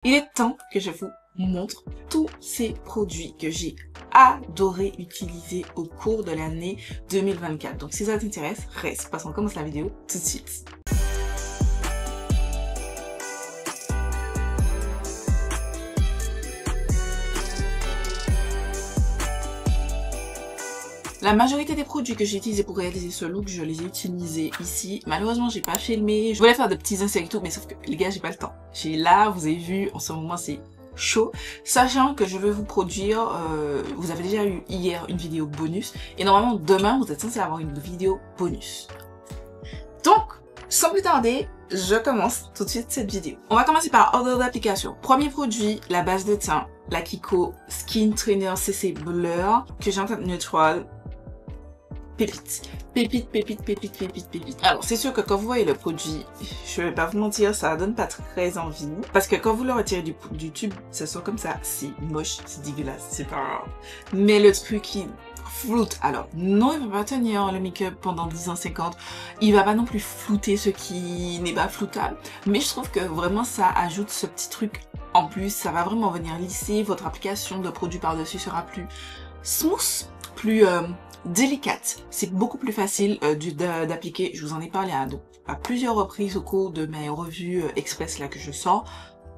Il est temps que je vous montre tous ces produits que j'ai adoré utiliser au cours de l'année 2024. Donc si ça t'intéresse, reste, parce qu'on commence la vidéo tout de suite. La majorité des produits que j'ai utilisés pour réaliser ce look, je les ai utilisés ici. Malheureusement, j'ai pas filmé. Je voulais faire de petits inserts et tout, mais sauf que les gars, j'ai pas le temps. Là, vous avez vu, en ce moment, c'est chaud. Sachant que je vais vous produire, vous avez déjà eu hier une vidéo bonus. Et normalement, demain, vous êtes censé avoir une vidéo bonus. Donc, sans plus tarder, je commence tout de suite cette vidéo. On va commencer par ordre d'application. Premier produit, la base de teint, la Kiko Skin Trainer CC Blur, que j'ai en teinte neutrale. Pépite, pépite, pépite, pépite, pépite, pépite. Alors, c'est sûr que quand vous voyez le produit, je vais pas vous mentir, ça donne pas très envie. Parce que quand vous le retirez du tube, ça sort comme ça. C'est moche, c'est dégueulasse, c'est pas grave. Mais le truc, il floute. Alors, non, il va pas tenir le make-up pendant 10 ans 50. Il va pas non plus flouter ce qui n'est pas floutable. Mais je trouve que vraiment, ça ajoute ce petit truc. En plus, ça va vraiment venir lisser. Votre application de produit par-dessus sera plus smooth, plus délicate. C'est beaucoup plus facile d'appliquer. Je vous en ai parlé à plusieurs reprises au cours de mes revues express là que je sors.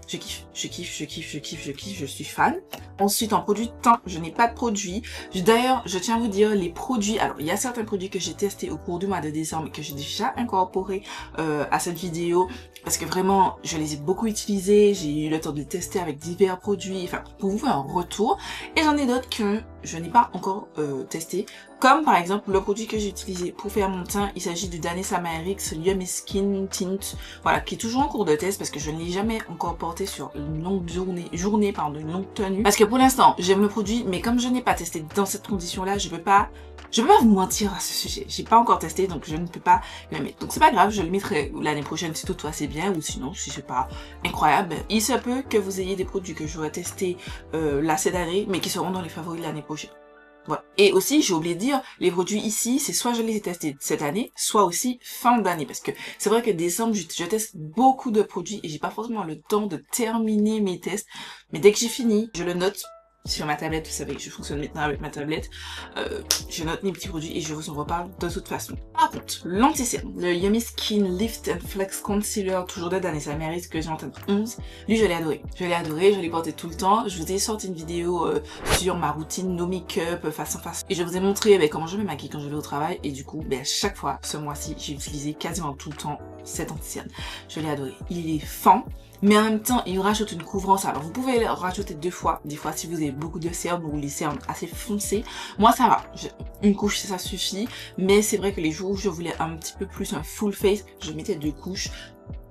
Je kiffe, je kiffe, je kiffe, je kiffe, je kiffe, je suis fan. Ensuite, en produit de teint, je n'ai pas de produit. D'ailleurs, je tiens à vous dire, les produits, alors il y a certains produits que j'ai testés au cours du mois de décembre et que j'ai déjà incorporés à cette vidéo parce que vraiment, je les ai beaucoup utilisés, j'ai eu le temps de les tester avec divers produits, enfin, pour vous faire un retour. Et j'en ai d'autres que je n'ai pas encore testé, comme par exemple le produit que j'ai utilisé pour faire mon teint, il s'agit du Danessa Myrix Yummy Skin Tint, voilà, qui est toujours en cours de test parce que je ne l'ai jamais encore porté sur une longue journée, une longue tenue. Parce que pour l'instant, j'aime le produit, mais comme je n'ai pas testé dans cette condition-là, je peux pas vous mentir à ce sujet. J'ai pas encore testé, donc je ne peux pas le mettre. Donc c'est pas grave, je le mettrai l'année prochaine si toutefois c'est bien, ou sinon, si c'est pas incroyable. Il se peut que vous ayez des produits que j'aurais testés là cette année, mais qui seront dans les favoris de l'année prochaine. Voilà. Et aussi, j'ai oublié de dire, les produits ici, c'est soit je les ai testés cette année, soit aussi fin d'année. Parce que c'est vrai que décembre, je teste beaucoup de produits et j'ai pas forcément le temps de terminer mes tests. Mais dès que j'ai fini, je le note sur ma tablette. Vous savez que je fonctionne maintenant avec ma tablette. Je note mes petits produits et je vous en reparle de toute façon. Par contre, l'anti-cerne, le Yummy Skin Lift and Flex Concealer, toujours de Danessa Myrix, que j'ai en teinte 11. Lui, je l'ai adoré. Je l'ai adoré, je l'ai porté tout le temps. Je vous ai sorti une vidéo sur ma routine no make-up face en face. Et je vous ai montré comment je me maquille quand je vais au travail. Et du coup, à chaque fois, ce mois-ci, j'ai utilisé quasiment tout le temps cet anti-cerne. Je l'ai adoré. Il est fin. Mais en même temps, il rajoute une couvrance. Alors, vous pouvez le rajouter deux fois. Des fois, si vous avez beaucoup de cernes ou les cernes assez foncées. Moi, ça va. Une couche, ça suffit. Mais c'est vrai que les jours où je voulais un petit peu plus un full face, je mettais deux couches.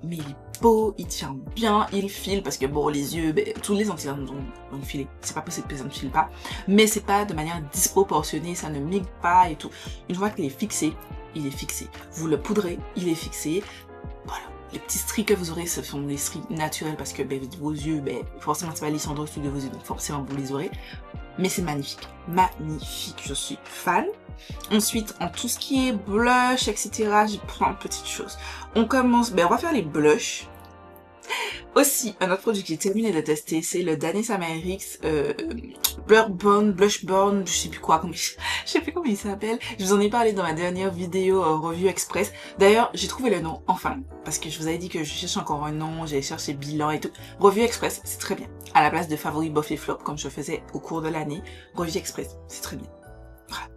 Mais il est beau, il tient bien, il file. Parce que bon, les yeux, tous les anti-cernes ont filé. C'est pas possible que ça ne file pas. Mais c'est pas de manière disproportionnée. Ça ne migre pas et tout. Une fois qu'il est fixé, il est fixé. Vous le poudrez, il est fixé. Voilà. Les petits stries que vous aurez, ce sont des stries naturels parce que vos yeux, forcément c'est pas lisse en dessous de vos yeux, donc forcément vous les aurez. Mais c'est magnifique, magnifique, je suis fan. Ensuite, en tout ce qui est blush, etc., j'ai plein de petites choses. On commence, on va faire les blushs. Aussi, un autre produit que j'ai terminé de tester, c'est le Danessa Myrix Blush Burn, je sais plus quoi, je sais plus comment il s'appelle. Je vous en ai parlé dans ma dernière vidéo revue express. D'ailleurs, j'ai trouvé le nom, enfin, parce que je vous avais dit que je cherche encore un nom, j'allais chercher bilan et tout. Revue express, c'est très bien. À la place de favoris bof et flop, comme je faisais au cours de l'année, revue express, c'est très bien.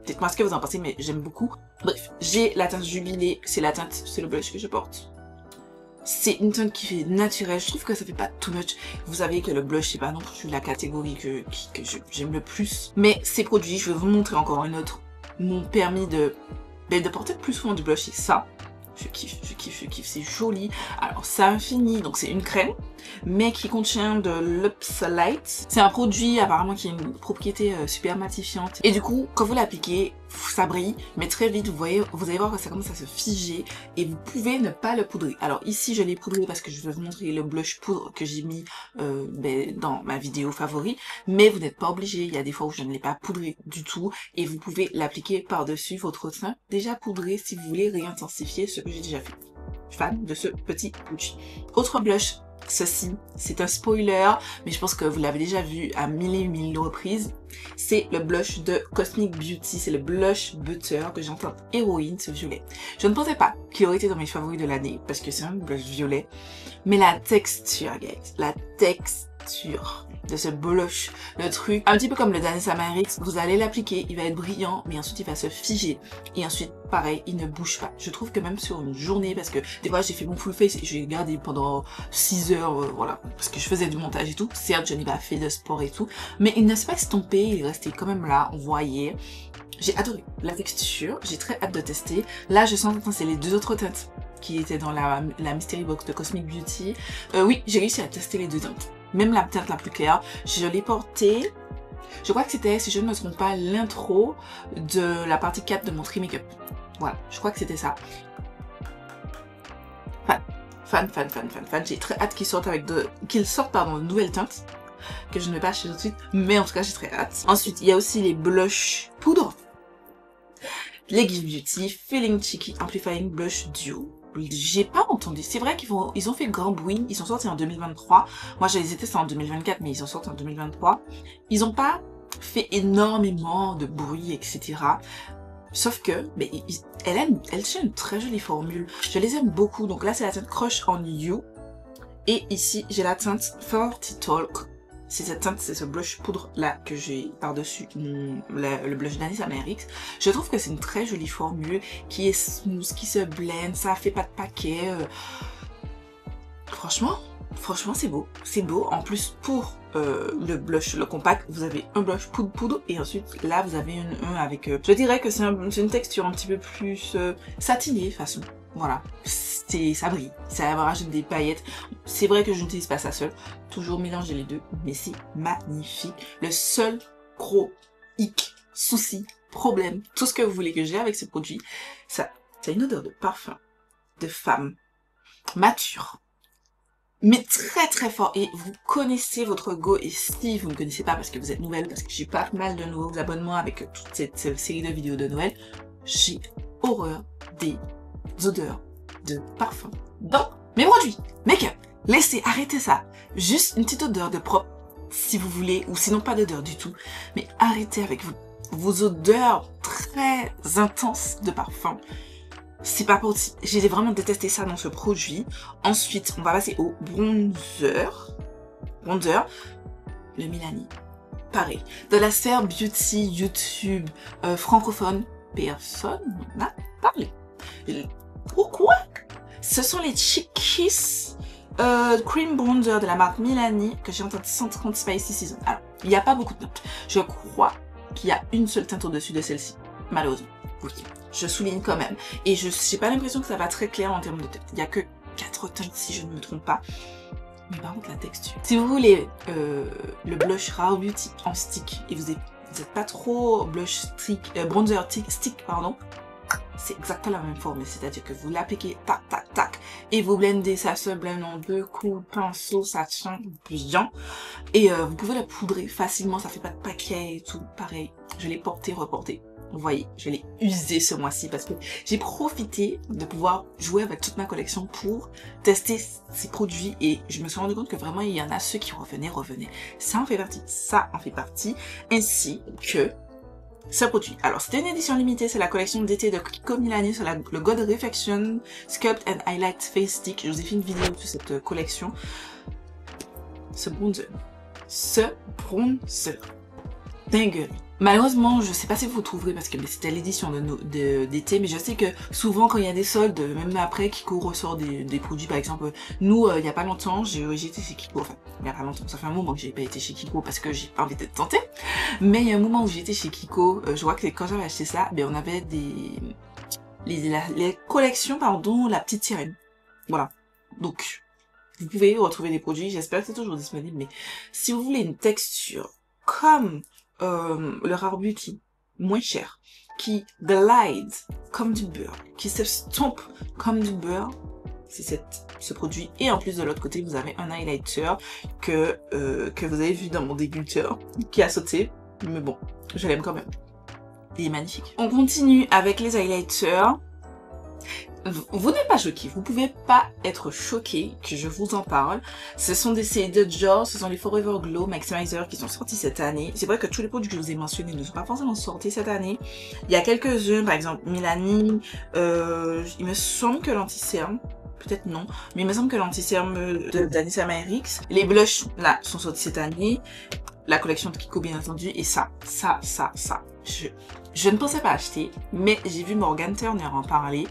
Dites-moi ce que vous en pensez, mais j'aime beaucoup. Bref, j'ai la teinte Jubilé, c'est le blush que je porte. C'est une teinte qui fait naturelle, je trouve que ça fait pas too much. Vous savez que le blush, c'est pas non plus la catégorie que j'aime le plus. Mais ces produits, je vais vous montrer encore une autre, m'ont permis de porter plus souvent du blush, et ça, je kiffe, je kiffe, je kiffe, c'est joli. Alors, ça Infini, donc c'est une crème, mais qui contient de l'Upsolite. C'est un produit apparemment qui a une propriété super matifiante. Et du coup, quand vous l'appliquez, ça brille, mais très vite, vous allez voir que ça commence à se figer et vous pouvez ne pas le poudrer. Alors ici, je l'ai poudré parce que je vais vous montrer le blush poudre que j'ai mis dans ma vidéo favori, mais vous n'êtes pas obligé. Il y a des fois où je ne l'ai pas poudré du tout et vous pouvez l'appliquer par-dessus votre teint déjà poudré si vous voulez réintensifier ce que j'ai déjà fait. Fan de ce petit produit. Autre blush ceci, c'est un spoiler, mais je pense que vous l'avez déjà vu à mille et mille reprises. C'est le blush de Cosmic Beauty, c'est le blush Butter que j'entends héroïne, ce violet. Je ne pensais pas qu'il aurait été dans mes favoris de l'année, parce que c'est un blush violet. Mais la texture, guys, la texture de ce blush, le truc, un petit peu comme le Danessa Myrix, vous allez l'appliquer, il va être brillant, mais ensuite il va se figer. Et ensuite, pareil, il ne bouge pas. Je trouve que même sur une journée, parce que des fois j'ai fait mon full face et j'ai gardé pendant 6 heures, voilà, parce que je faisais du montage et tout. Certes, je n'ai pas fait de sport et tout, mais il ne s'est pas estompé, il est resté quand même là, on voyait. J'ai adoré la texture, j'ai très hâte de tester. Là, je sens que c'est les deux autres teintes qui étaient dans la Mystery Box de Cosmic Beauty. Oui, j'ai réussi à tester les deux teintes. Même la teinte la plus claire, je l'ai portée. Je crois que c'était, si je ne me trompe pas, l'intro de la partie 4 de mon Tree Makeup. Voilà, je crois que c'était ça. Fan. J'ai très hâte qu'ils sortent avec de nouvelles teintes que je ne vais pas acheter tout de suite, mais en tout cas j'ai très hâte. Ensuite, il y a aussi les blush poudre. Les Give Beauty Feeling Cheeky Amplifying Blush Duo. J'ai pas entendu. C'est vrai qu'ils ont fait le grand bruit. Ils sont sortis en 2023. Moi, je les ai testés en 2024, mais ils sont sortis en 2023. Ils ont pas fait énormément de bruit, etc. Sauf que, mais elle tient une très jolie formule. Je les aime beaucoup. Donc là, c'est la teinte Crush on You. Et ici, j'ai la teinte 40 Talk. C'est cette teinte, c'est ce blush poudre là que j'ai par-dessus le blush Danessa Myrix. Je trouve que c'est une très jolie formule qui est smooth, qui se blend, ça fait pas de paquet. Franchement c'est beau. C'est beau. En plus, pour le blush, le compact, vous avez un blush poudre et ensuite là vous avez un avec... je dirais que c'est une texture un petit peu plus satinée façon. Voilà, ça brille, ça me rajoute des paillettes. C'est vrai que je n'utilise pas ça seul, toujours mélanger les deux, mais c'est magnifique. Le seul gros hic, souci, problème, tout ce que vous voulez que j'ai avec ce produit, ça a une odeur de parfum, de femme, mature, mais très très fort. Et vous connaissez votre go, et si vous ne connaissez pas parce que vous êtes nouvelle, parce que j'ai pas mal de nouveaux abonnements avec toute cette série de vidéos de Noël, j'ai horreur des odeurs de parfum dans mes produits make-up. Laissez, arrêtez ça. Juste une petite odeur de propre si vous voulez, ou sinon pas d'odeur du tout. Mais arrêtez avec vos odeurs très intenses de parfum. C'est pas possible. J'ai vraiment détesté ça dans ce produit. Ensuite, on va passer au bronzer. Le Milani. Pareil. De la sphère beauty YouTube francophone, personne n'a parlé. Pourquoi? Ce sont les Cheek Kiss Cream Bronzer de la marque Milani que j'ai en teinte 130 Spicy Season. Alors, il n'y a pas beaucoup de teintes. Je crois qu'il y a une seule teinte au-dessus de celle-ci. Malheureusement. Oui. Je souligne quand même. Et je n'ai pas l'impression que ça va très clair en termes de teinte. Il n'y a que 4 teintes si je ne me trompe pas. Mais par contre, la texture. Si vous voulez le blush Rare Beauty en stick et vous êtes pas trop blush bronzer stick, pardon, c'est exactement la même formule, c'est-à-dire que vous l'appliquez tac tac tac et vous blendez, ça se blende en 2 coups de pinceau, ça tient bien et vous pouvez la poudrer facilement, ça fait pas de paquet et tout. Pareil, je l'ai porté, reporté. Vous voyez, je l'ai usé ce mois-ci parce que j'ai profité de pouvoir jouer avec toute ma collection pour tester ces produits et je me suis rendu compte que vraiment il y en a ceux qui revenaient. Ça en fait partie, ainsi que ce produit. Alors c'était une édition limitée, c'est la collection d'été de Kiko Milani sur le God Reflection Sculpt and Highlight Face Stick. Je vous ai fait une vidéo sur cette collection. Ce bronzer. Dinguerie. Malheureusement, je sais pas si vous trouverez parce que c'était l'édition d'été, mais je sais que souvent quand il y a des soldes, même après Kiko ressort des produits, par exemple, nous, il y a pas longtemps, j'ai été chez Kiko, enfin, il y a pas longtemps, ça fait un moment que j'ai pas été chez Kiko parce que j'ai pas envie d'être tentée, mais il y a un moment où j'étais chez Kiko, je vois que quand j'avais acheté ça, ben, on avait les collections, pardon, la petite sirène. Voilà. Donc, vous pouvez retrouver des produits, j'espère que c'est toujours disponible, mais si vous voulez une texture comme le Rare Beauty, moins cher, qui glide comme du beurre, qui se stompe comme du beurre, c'est ce produit. Et en plus de l'autre côté, vous avez un highlighter que vous avez vu dans mon dégusteur, qui a sauté, mais bon, je l'aime quand même. Il est magnifique. On continue avec les highlighters. vous n'êtes pas choqués, vous pouvez pas être choqués que je vous en parle. Ce sont des séries de Dior, ce sont les Forever Glow Maximizer qui sont sortis cette année. C'est vrai que tous les produits que je vous ai mentionnés ne sont pas forcément sortis cette année. Il y a quelques-uns, par exemple Milani, il me semble que l'anti-cerne, peut-être non, mais il me semble que l'anti-cerne d'Anissa Maërix. Les blushs, là, sont sortis cette année. La collection de Kiko, bien entendu, et ça. Je ne pensais pas acheter, mais j'ai vu Morgan Turner en parler,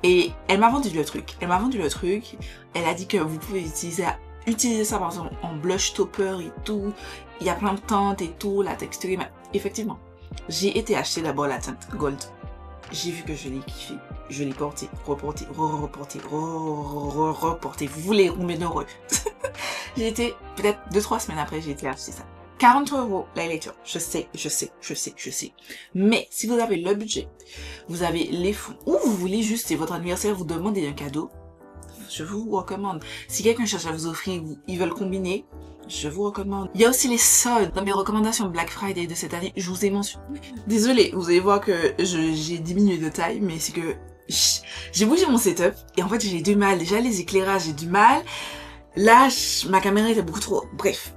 et elle m'a vendu le truc. Elle a dit que vous pouvez utiliser ça, par exemple, en blush topper et tout. Il y a plein de teintes et tout, la texture, mais effectivement. J'ai été acheter d'abord la teinte Gold. J'ai vu que je l'ai kiffé. Je l'ai porté, reporté. Vous voulez combien d'heureux? J'ai été, peut-être 2-3 semaines après, j'ai été acheter ça. 40 € l'highlighter. Je sais. Mais si vous avez le budget, vous avez les fonds, ou vous voulez juste, c'est votre anniversaire, vous demandez un cadeau, je vous recommande. Si quelqu'un cherche à vous offrir, ils veulent combiner, je vous recommande. Il y a aussi les soldes. Dans mes recommandations Black Friday de cette année, je vous ai mentionné. Désolée, vous allez voir que j'ai diminué de taille, mais c'est que j'ai bougé mon setup, et en fait j'ai du mal. Déjà les éclairages, j'ai du mal. Là, ma caméra était beaucoup trop... Bref.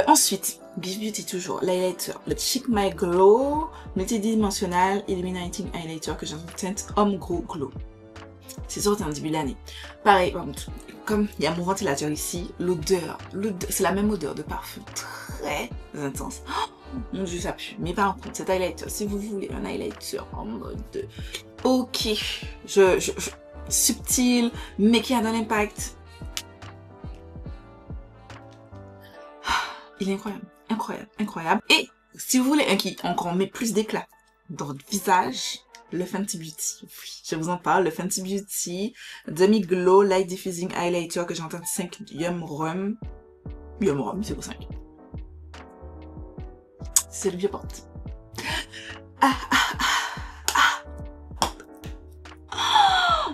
Ensuite, Give Beauty toujours, l'highlighter, le Chic My Glow multidimensional Illuminating Highlighter que j'ai en teinte Homme Gros Glow. C'est sorti en début d'année. Pareil, comme il y a mon ventilateur ici, l'odeur, c'est la même odeur de parfum très intense. Oh, mon dieu, ça pue. Mais par contre, cet highlighter, si vous voulez un highlighter en mode ok, subtil, mais qui a de l'impact. Il est incroyable. Et si vous voulez un qui encore met plus d'éclat dans votre visage, le Fenty Beauty. Oui, je vous en parle, le Fenty Beauty Demi Glow Light Diffusing Highlighter que j'ai en teinte 5 Yum Rum, c'est pour 5. C'est le vieux porte.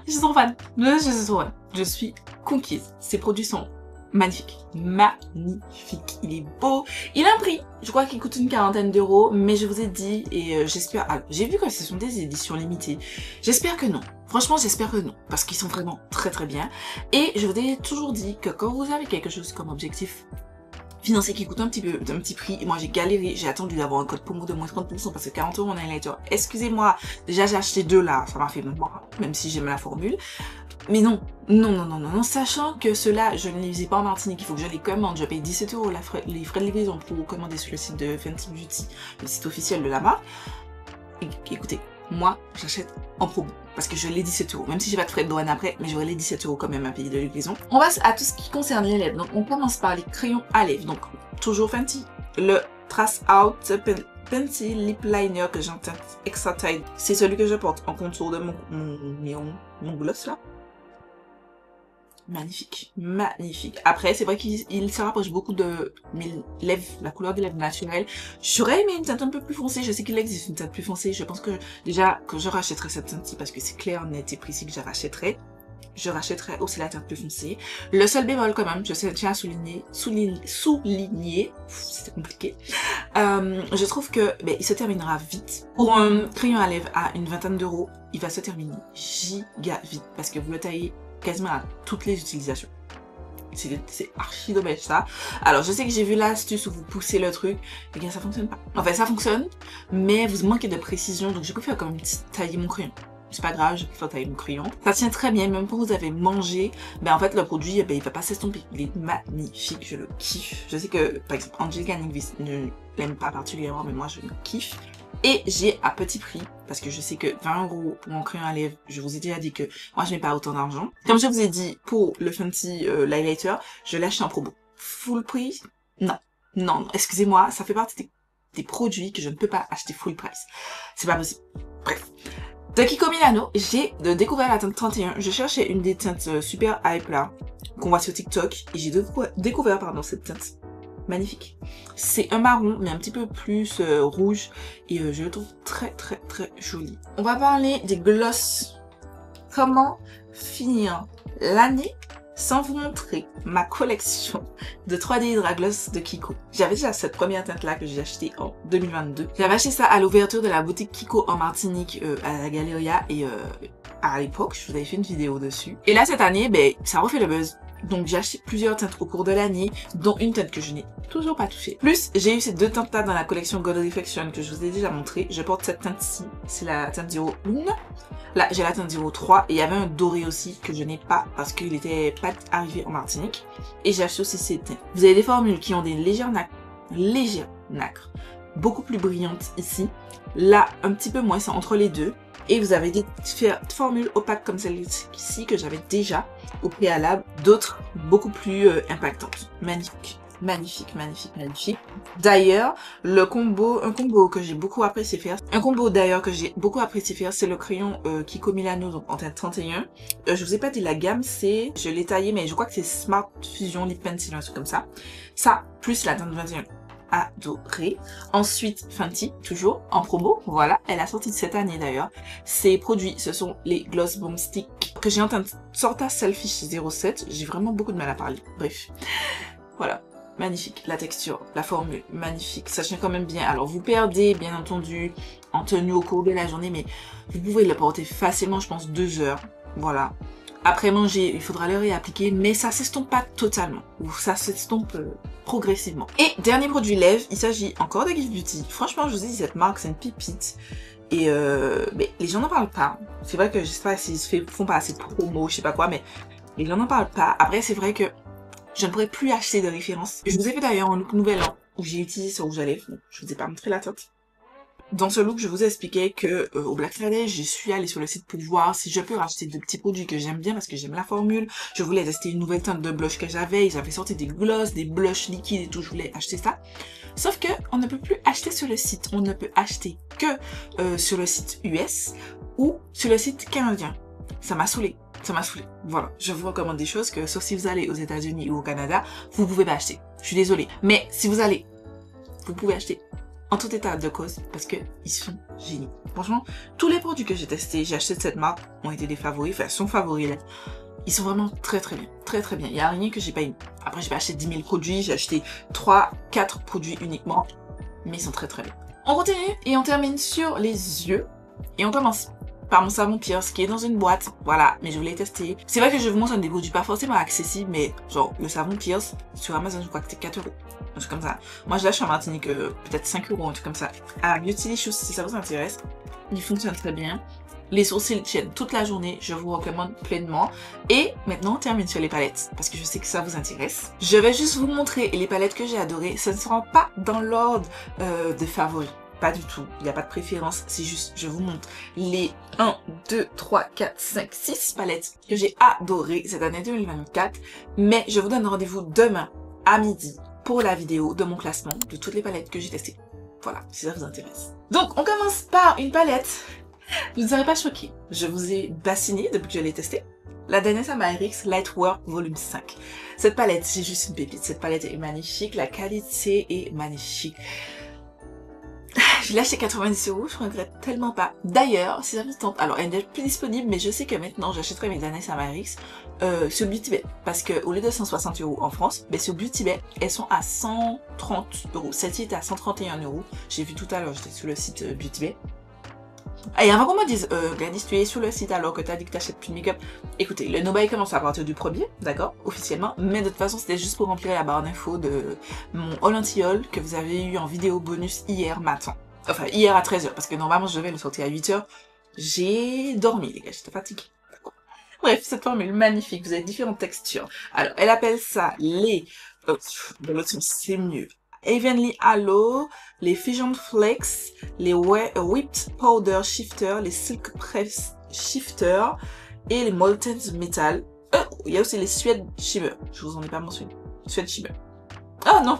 Je suis trop fan. Je suis conquise. Ces produits sont magnifique, il est beau, il a un prix, je crois qu'il coûte une 40aine d'euros, mais je vous ai dit, et j'espère, j'ai vu que ce sont des éditions limitées, j'espère que non, franchement j'espère que non, parce qu'ils sont vraiment très bien, et je vous ai toujours dit que quand vous avez quelque chose comme objectif financier qui coûte un petit prix, et moi j'ai galéré, j'ai attendu d'avoir un code promo de moins 30% parce que 40 € en highlighter, excusez-moi, déjà j'ai acheté 2 là, ça m'a fait même si j'aime la formule. Mais non, sachant que ceux-là, je ne les ai pas en Martinique, il faut que je les commande, je paye 17 € les frais de livraison pour commander sur le site de Fenty Beauty, le site officiel de la marque. Écoutez, moi, j'achète en promo, parce que je l'ai 17 €, même si j'ai pas de frais de douane après, mais j'aurai les 17 € quand même à payer de livraison. On passe à tout ce qui concerne les lèvres, donc on commence par les crayons à lèvres, donc toujours Fenty, le Trace Out Pencil Lip Liner que j'ai en teinte Extra Tide, c'est celui que je porte en contour de mon gloss là. Magnifique. Après, c'est vrai qu'il se rapproche beaucoup de mes lèvres, la couleur des lèvres naturelles. J'aurais aimé une teinte un peu plus foncée. Je sais qu'il existe une teinte plus foncée. Je pense que déjà, que je rachèterais cette teinte-ci parce que c'est clair, net et précis que je rachèterais. Je rachèterais aussi la teinte plus foncée. Le seul bémol quand même, je tiens à souligner, c'était compliqué. Je trouve que il se terminera vite. Pour un crayon à lèvres à une 20aine d'euros, il va se terminer giga vite parce que vous le taillez quasiment à toutes les utilisations. C'est archi dommage ça. Alors je sais que j'ai vu l'astuce où vous poussez le truc, mais bien ça fonctionne pas. Enfin ça fonctionne, mais vous manquez de précision, donc je préfère quand même tailler mon crayon. C'est pas grave, je préfère tailler mon crayon. Ça tient très bien, même quand vous avez mangé, en fait le produit, il va pas s'estomper. Il est magnifique, je le kiffe. Je sais que par exemple Angelica ne l'aime pas particulièrement, mais moi je le kiffe. Et j'ai à petit prix, parce que je sais que 20 € pour mon crayon à lèvres, je vous ai déjà dit que moi je mets pas autant d'argent. Comme je vous ai dit, pour le Fenty l'highlighter, je l'ai acheté en promo. Full prix? Non, excusez-moi, ça fait partie des produits que je ne peux pas acheter full price. C'est pas possible. Bref. De Kiko Milano, j'ai découvert la teinte 31. Je cherchais une des teintes super hype là, qu'on voit sur TikTok, et j'ai découvert cette teinte. Magnifique. C'est un marron, mais un petit peu plus rouge, et je le trouve très joli. On va parler des gloss. Comment finir l'année sans vous montrer ma collection de 3D Hydra Gloss de Kiko. J'avais déjà cette première teinte là que j'ai achetée en 2022. J'avais acheté ça à l'ouverture de la boutique Kiko en Martinique à la Galeria et à l'époque, je vous avais fait une vidéo dessus. Et là cette année, ben ça refait le buzz. Donc j'ai acheté plusieurs teintes au cours de l'année, dont une teinte que je n'ai toujours pas touchée. Plus, j'ai eu ces deux teintes-là dans la collection God Reflection que je vous ai déjà montré. Je porte cette teinte-ci, c'est la teinte 01. Là, j'ai la teinte 03 et il y avait un doré aussi que je n'ai pas parce qu'il était pas arrivé en Martinique. Et j'ai acheté aussi ces teintes. Vous avez des formules qui ont des légères nacres, beaucoup plus brillantes ici. Là, un petit peu moins, c'est entre les deux. Et vous avez des formules opaques comme celle-ci que j'avais déjà au préalable, d'autres beaucoup plus impactantes. Magnifique. Magnifique, magnifique, magnifique. D'ailleurs, un combo que j'ai beaucoup apprécié faire, c'est le crayon Kiko Milano, donc en teinte 31. Je vous ai pas dit la gamme, je l'ai taillé, mais je crois que c'est Smart Fusion Lip Pencil, un truc comme ça. Ça, plus la teinte 21. Adoré. Ensuite, Fenty, toujours en promo, voilà, elle a sorti cette année d'ailleurs. Ces produits, ce sont les Gloss Bomb Stick que j'ai en teinte Sorta Selfish 07. J'ai vraiment beaucoup de mal à parler. Bref, voilà. Magnifique, la texture, la formule, magnifique, ça tient quand même bien. Alors vous perdez bien entendu en tenue au cours de la journée, mais vous pouvez le porter facilement, je pense 2 heures, voilà. Après manger, il faudra le réappliquer, mais ça s'estompe pas totalement, ou ça s'estompe progressivement. Et dernier produit lèvres, il s'agit encore de Gift Beauty. Franchement, je vous dis, cette marque, c'est une pépite. Et mais les gens n'en parlent pas. C'est vrai que je sais pas s'ils font pas assez de promo, je sais pas quoi, mais les gens n'en parlent pas. Après, c'est vrai que je ne pourrais plus acheter de référence. Je vous ai fait d'ailleurs un look nouvel an où j'ai utilisé ce rouge à lèvres. Je vous ai pas montré la teinte. Dans ce look, je vous ai expliqué que au Black Friday, je suis allée sur le site pour voir si je peux racheter de petits produits que j'aime bien parce que j'aime la formule. Je voulais tester une nouvelle teinte de blush que j'avais. Ils avaient sorti des gloss, des blushs liquides et tout. Je voulais acheter ça. Sauf que on ne peut plus acheter sur le site. On ne peut acheter que sur le site US ou sur le site canadien. Ça m'a saoulée. Ça m'a saoulée. Voilà. Je vous recommande des choses que, sauf si vous allez aux États-Unis ou au Canada, vous pouvez pas acheter. Je suis désolée. Mais si vous allez, vous pouvez acheter. En tout état de cause, parce que ils sont géniaux. Franchement, tous les produits que j'ai testés, j'ai acheté de cette marque, ont été des favoris, enfin, sont favoris là. Ils sont vraiment très très bien, très très bien. Il n'y a rien que j'ai pas aimé. Après, j'ai pas acheté 10 000 produits, j'ai acheté 3-4 produits uniquement, mais ils sont très très bien. On continue et on termine sur les yeux. Et on commence par mon savon Pierce qui est dans une boîte, voilà, mais je voulais tester. C'est vrai que je vous montre des produits pas forcément accessibles, mais genre le savon Pierce sur Amazon, je crois que c'est 4 €. Un truc comme ça. Moi je lâche en Martinique peut-être 5 €, un truc comme ça. À Beautylicious, si ça vous intéresse, il fonctionne très bien. Les sourcils tiennent toute la journée, je vous recommande pleinement. Et maintenant on termine sur les palettes, parce que je sais que ça vous intéresse. Je vais juste vous montrer les palettes que j'ai adorées. Ce ne sera pas dans l'ordre de favoris. Pas du tout, il n'y a pas de préférence, c'est juste, je vous montre les 1, 2, 3, 4, 5, 6 palettes que j'ai adorées cette année 2024. Mais je vous donne rendez-vous demain à midi pour la vidéo de mon classement de toutes les palettes que j'ai testées. Voilà, si ça vous intéresse. Donc, on commence par une palette. Vous ne serez pas choqués. Je vous ai bassiné depuis que je l'ai testée. La Danessa Myrix Lightwork Volume 5. Cette palette, c'est juste une pépite. Cette palette est magnifique. La qualité est magnifique. Je l'ai acheté 90 €, je regrette tellement pas. D'ailleurs, si ça vous tente, alors elle n'est plus disponible, mais je sais que maintenant j'achèterai mes Danessa Myrix sur Beauty Bay. Parce que au lieu de 160 € en France, mais sur Beauty Bay, elles sont à 130 €. Celle-ci était à 131 €. J'ai vu tout à l'heure, j'étais sur le site Beauty Bay. Et avant qu'on me dise, Gladys, tu es sur le site alors que t'as dit que t'achètes plus de make-up. Écoutez, le no-buy commence à partir du 1er, d'accord, officiellement. Mais de toute façon, c'était juste pour remplir la barre d'infos de mon haul anti-haul que vous avez eu en vidéo bonus hier matin. Enfin, hier à 13 h, parce que normalement, je devais le sortir à 8 h. J'ai dormi, les gars, j'étais fatiguée. Bref, cette formule magnifique, vous avez différentes textures. Alors, elle appelle ça les... de l'autre sens, c'est mieux. Evenly Halo, les Fusion Flex, les Whipped Powder Shifter, les Silk Press Shifter et les Molten Metal. Il y a aussi les Suede Shimmer. Je vous en ai pas mentionné. Suede Shimmer. Oh non,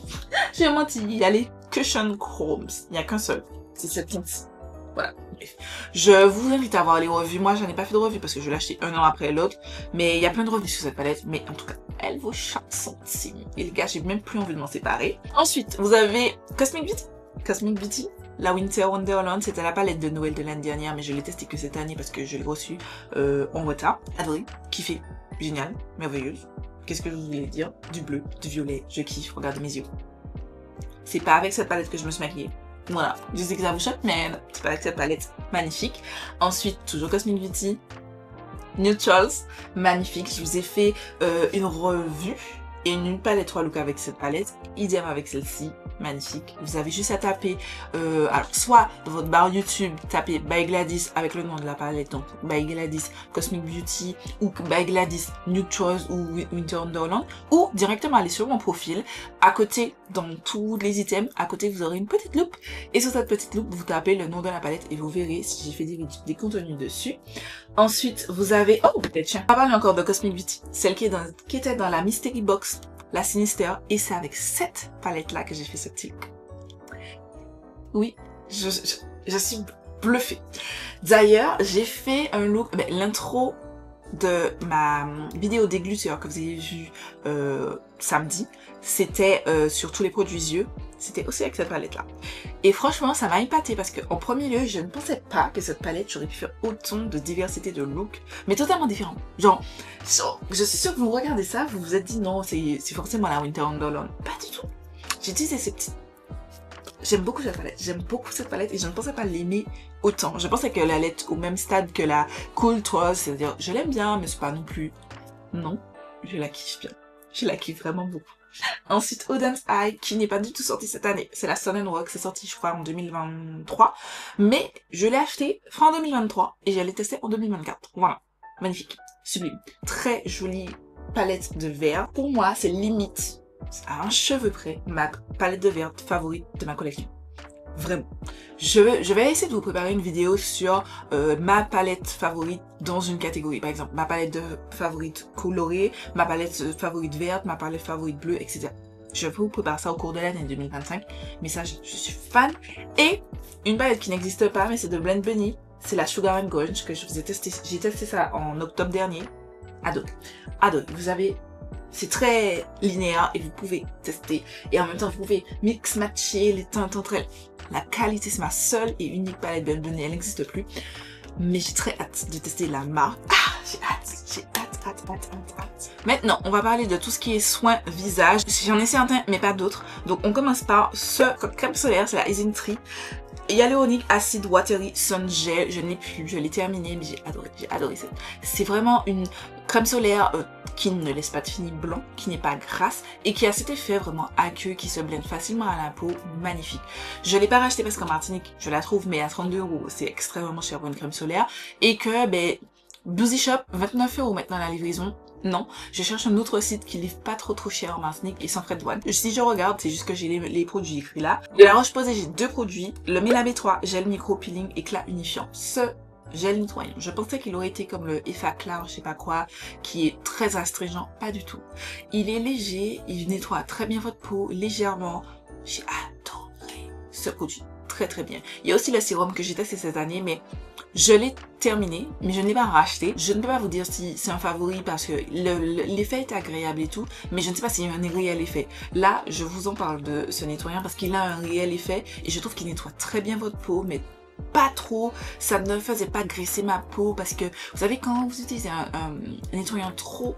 j'ai menti. Il y a les Cushion Chromes. Il n'y a qu'un seul. C'est cette teinte. Voilà. Bref. Je vous invite à voir les revues. Moi, j'en ai pas fait de revues parce que je l'ai acheté un an après l'autre. Mais il y a plein de revues sur cette palette. Mais en tout cas, elle vaut chaque centime. Et les gars, j'ai même plus envie de m'en séparer. Ensuite, vous avez Cosmic Beauty. Cosmic Beauty. La Winter Wonderland, c'était la palette de Noël de l'année dernière, mais je l'ai testée que cette année parce que je l'ai reçue en retard. Adoré, kiffé, génial, merveilleuse. qu'est-ce que je voulais dire? Du bleu, du violet, je kiffe, regardez mes yeux. C'est pas avec cette palette que je me suis maquillée. Voilà, je sais que ça vous choque, mais c'est pas avec cette palette magnifique. Ensuite, toujours Cosmic Beauty, Neutrals, magnifique. Je vous ai fait une revue et une palette 3 looks avec cette palette, idem avec celle-ci, magnifique. Vous avez juste à taper, alors soit dans votre barre YouTube, tapez By Gladys avec le nom de la palette, donc By Gladys Cosmic Beauty ou By Gladys Neutrals ou Winter Wonderland, ou directement aller sur mon profil. À côté, dans tous les items, à côté vous aurez une petite loupe et sur cette petite loupe vous tapez le nom de la palette et vous verrez si j'ai fait des contenus dessus. Ensuite, vous avez... Oh, peut-être, tiens. On va parler encore de Cosmic Beauty. Celle qui était dans la Mystery Box, la Sinister. Et c'est avec cette palette-là que j'ai fait ce petit look. Oui, je suis bluffée. D'ailleurs, j'ai fait un look... l'intro de ma vidéo dégluteur que vous avez vu samedi, c'était sur tous les produits yeux. C'était aussi avec cette palette là. Et franchement ça m'a épaté parce que en premier lieu je ne pensais pas que cette palette j'aurais pu faire autant de diversité de looks, mais totalement différents. Genre, je suis sûre que vous regardez ça, vous vous êtes dit non c'est forcément la Winter Wonderland. Pas du tout. J'ai utilisé ces petites... J'aime beaucoup cette palette et je ne pensais pas l'aimer autant. Je pensais qu'elle allait être au même stade que la Cool Trust, c'est-à-dire je l'aime bien mais c'est pas non plus... Non, je la kiffe bien. Je la kiffe vraiment beaucoup. Ensuite, Auden's Eye, qui n'est pas du tout sorti cette année. C'est la Sun & Rock, c'est sorti je crois en 2023. Mais je l'ai acheté fin 2023 et j'allais tester en 2024. Voilà, magnifique, sublime. Très jolie palette de vert. Pour moi, c'est limite, à un cheveu près, ma palette de vert favorite de ma collection. Vraiment. Je vais essayer de vous préparer une vidéo sur ma palette favorite dans une catégorie. Par exemple, ma palette favorite colorée, ma palette favorite verte, ma palette favorite bleue, etc. Je vais vous préparer ça au cours de l'année 2025. Mais ça, je suis fan. Et une palette qui n'existe pas, mais c'est de Blend Bunny. C'est la Sugar & Grange que je vous ai testé. J'ai testé ça en octobre dernier. Adoré. Adoré. Vous avez... C'est très linéaire et vous pouvez tester. Et en même temps, vous pouvez mix-matcher les teintes entre elles. La qualité, c'est ma seule et unique palette Blend Bunny. Elle n'existe plus. Mais j'ai très hâte de tester la marque. Ah, j'ai hâte. Maintenant, on va parler de tout ce qui est soins visage. J'en ai certains, mais pas d'autres. Donc, on commence par ce crème solaire. C'est la Isintry Hyaluronic Acid Watery Sun Gel. Je n'ai plus, je l'ai terminé, mais j'ai adoré ça. C'est vraiment une crème solaire qui ne laisse pas de fini blanc, qui n'est pas grasse et qui a cet effet vraiment aqueux qui se blende facilement à la peau, magnifique. Je l'ai pas racheté parce qu'en Martinique, je la trouve, mais à 32 €, c'est extrêmement cher pour une crème solaire. Et que, Beauty Shop, 29 € maintenant la livraison. Non, je cherche un autre site qui livre pas trop cher en Martinique et sans frais de douane. Si je regarde, c'est juste que j'ai les produits écrits là. De la Roche-Posay, j'ai deux produits, le Mela B3 gel micro peeling éclat unifiant. Ce gel nettoyant, je pensais qu'il aurait été comme le Effaclar, Clar, je sais pas quoi, qui est très astringent, pas du tout. Il est léger, il nettoie très bien votre peau, légèrement. J'ai adoré ce produit, très bien. Il y a aussi le sérum que j'ai testé cette année, mais je l'ai terminé, mais je ne l'ai pas racheté. Je ne peux pas vous dire si c'est un favori parce que l'effet est agréable et tout, mais je ne sais pas s'il y a un réel effet. Là, je vous en parle de ce nettoyant parce qu'il a un réel effet et je trouve qu'il nettoie très bien votre peau, mais pas trop, ça ne faisait pas graisser ma peau parce que vous savez quand vous utilisez un nettoyant trop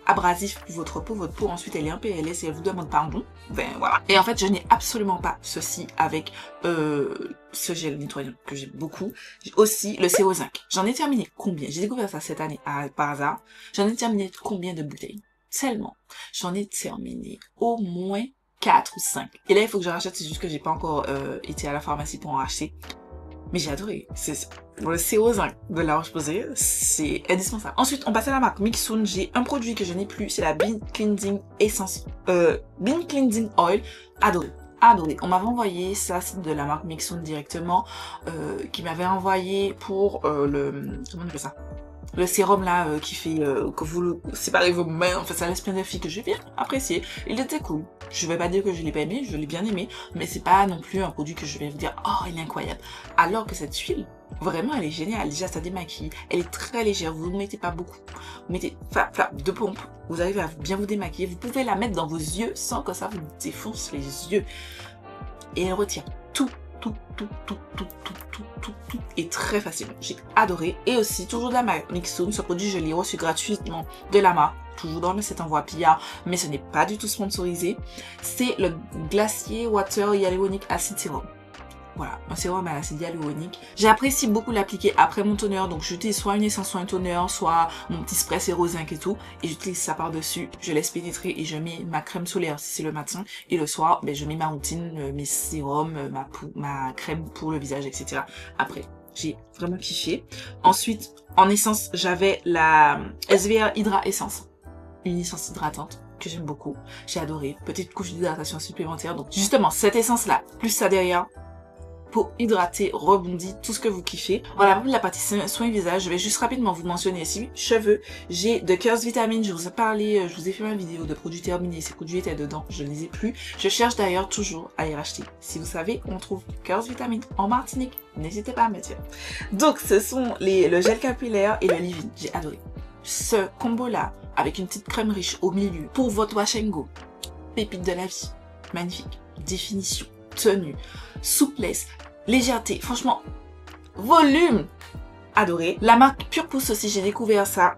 abrasif pour votre peau ensuite elle est un PLS et elle vous demande pardon, ben voilà. Et en fait je n'ai absolument pas ceci avec ce gel nettoyant que j'aime beaucoup. J'ai aussi le CO Zinc, j'en ai terminé combien? J'ai découvert ça cette année par hasard. J'en ai terminé combien de bouteilles? Tellement. J'en ai terminé au moins 4 ou 5. Et là il faut que je rachète, c'est juste que j'ai pas encore été à la pharmacie pour en racheter. Mais j'ai adoré. C'est le CO Zinc de la Roche-Posay, c'est indispensable. Ensuite, on passe à la marque Mixoon. J'ai un produit que je n'ai plus, c'est la Bean Cleansing Essence, Bean Cleansing Oil. Adoré. On m'avait envoyé ça, c'est de la marque Mixoon directement, qui m'avait envoyé pour le... Comment on appelle ça? Le sérum là qui fait que vous séparez vos mains, enfin ça laisse plein de filles que j'ai bien apprécié. Il était cool. Je vais pas dire que je l'ai pas aimé, je l'ai bien aimé, mais c'est pas non plus un produit que je vais vous dire oh il est incroyable. Alors que cette huile, vraiment elle est géniale. Déjà ça démaquille, elle est très légère, vous ne mettez pas beaucoup. Vous mettez flap de pompe, vous arrivez à bien vous démaquiller. Vous pouvez la mettre dans vos yeux sans que ça vous défonce les yeux. Et elle retient tout et très facilement. J'ai adoré. Et aussi, toujours de la marque Mixoon, ce produit je l'ai reçu gratuitement de la marque toujours dans le set en voie PR, mais ce n'est pas du tout sponsorisé. C'est le Glacier Water Hyaluronic Acid Serum. Voilà, un sérum à l'acide hyaluronique. J'apprécie beaucoup l'appliquer après mon toner, donc j'utilise soit une essence, soit un toner, soit mon petit spray Sérozinc et tout, et j'utilise ça par-dessus, je laisse pénétrer et je mets ma crème solaire si c'est le matin, et le soir, ben, je mets ma routine, mes sérums, ma crème pour le visage, etc. Après, j'ai vraiment kiffé. Ensuite, en essence, j'avais la SVR Hydra Essence, une essence hydratante que j'aime beaucoup, j'ai adoré, petite couche d'hydratation supplémentaire, donc justement, cette essence-là, plus ça derrière, pour hydrater, rebondir, tout ce que vous kiffez. Voilà, pour la partie soin visage, je vais juste rapidement vous mentionner ici. Cheveux, j'ai de Curse Vitamine, je vous ai parlé, je vous ai fait ma vidéo de produits terminés, ces produits étaient dedans, je ne les ai plus. Je cherche d'ailleurs toujours à les racheter. Si vous savez, on trouve Curse Vitamine en Martinique, n'hésitez pas à me dire. Donc, ce sont le gel capillaire et le leave-in, j'ai adoré. Ce combo-là, avec une petite crème riche au milieu, pour votre wash and go, pépite de la vie, magnifique, définition, tenue, souplesse, légèreté, franchement, volume, adoré. La marque Pure Pousse aussi, j'ai découvert ça.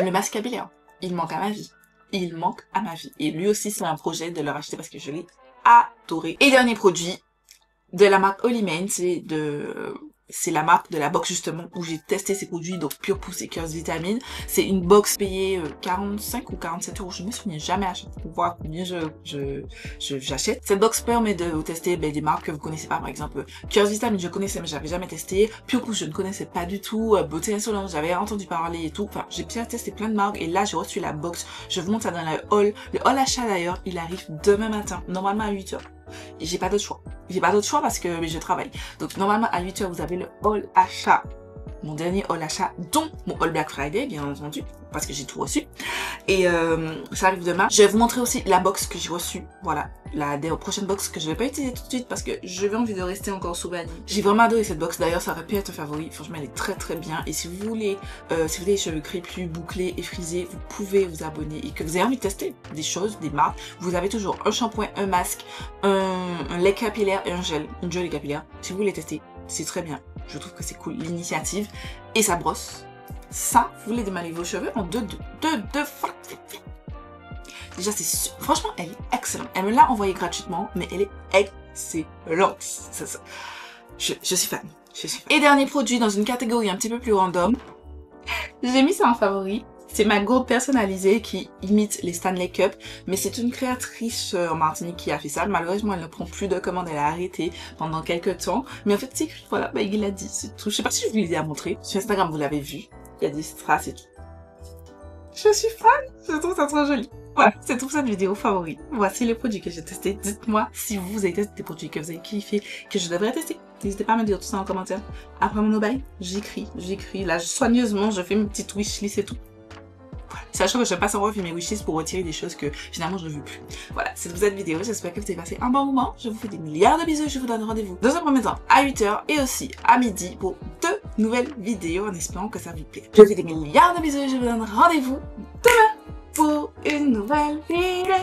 Le masque capillaire, il manque à ma vie. Il manque à ma vie. Et lui aussi, c'est un projet de le racheter parce que je l'ai adoré. Et dernier produit de la marque Holy c'est la marque de la box justement où j'ai testé ces produits, donc Pure Pousse et Curse Vitamine. C'est une box payée 45 ou 47 euros, je me souviens jamais acheté pour voir combien j'achète. Cette box permet de tester des marques que vous connaissez pas, par exemple Curse Vitamine je connaissais mais j'avais jamais testé, Pure Pousse je ne connaissais pas du tout, Beauté Insolente j'avais entendu parler et tout, enfin j'ai bien testé plein de marques et là j'ai reçu la box, je vous montre ça dans le hall achat d'ailleurs, il arrive demain matin, normalement à 8h. J'ai pas d'autre choix. J'ai pas d'autre choix parce que je travaille. Donc normalement à 8h vous avez le haul achat. Mon dernier haul achat, dont mon haul Black Friday bien entendu, parce que j'ai tout reçu. Et ça arrive demain. Je vais vous montrer aussi la box que j'ai reçue. Voilà, la prochaine box que je vais pas utiliser tout de suite parce que j'avais envie de rester encore sous vanille. J'ai vraiment adoré cette box. D'ailleurs, ça aurait pu être un favori. Franchement, elle est très très bien. Et si vous voulez, si vous avez les cheveux crépus, bouclés et frisés, vous pouvez vous abonner et que vous avez envie de tester des choses, des marques. Vous avez toujours un shampoing, un masque, un lait capillaire et un gel capillaire. Si vous voulez tester, c'est très bien. Je trouve que c'est cool l'initiative et ça brosse. Ça, vous voulez démaler vos cheveux en deux fois. Déjà, franchement, elle est excellente. Elle me l'a envoyée gratuitement, mais elle est excellente. Je suis fan. Et dernier produit dans une catégorie un petit peu plus random. J'ai mis ça en favori. C'est ma gourde personnalisée qui imite les Stanley Cup, mais c'est une créatrice en Martinique qui a fait ça. Malheureusement, elle ne prend plus de commandes, elle a arrêté pendant quelques temps. Mais en fait, c'est écrit, voilà, il l'a dit, c'est tout. Je sais pas si je vous l'ai déjà montré. Sur Instagram, vous l'avez vu. Il y a des strass et tout. Je suis fan, je trouve ça trop joli. Voilà, c'est tout cette vidéo favori. Voici les produits que j'ai testés. Dites-moi si vous avez testé des produits que vous avez kiffé, que je devrais tester. N'hésitez pas à me dire tout ça en commentaire. Après mon bail, j'écris. Là, soigneusement, je fais mes petites wishlist et tout. Sachant que je passe en revue mes wishlists pour retirer des choses que finalement je ne veux plus. Voilà, c'est tout cette vidéo. J'espère que vous avez passé un bon moment. Je vous fais des milliards de bisous. Je vous donne rendez-vous dans un premier temps à 8h et aussi à midi pour 2 nouvelles vidéos en espérant que ça vous plaît. Je vous fais des milliards de bisous. Je vous donne rendez-vous demain pour une nouvelle vidéo.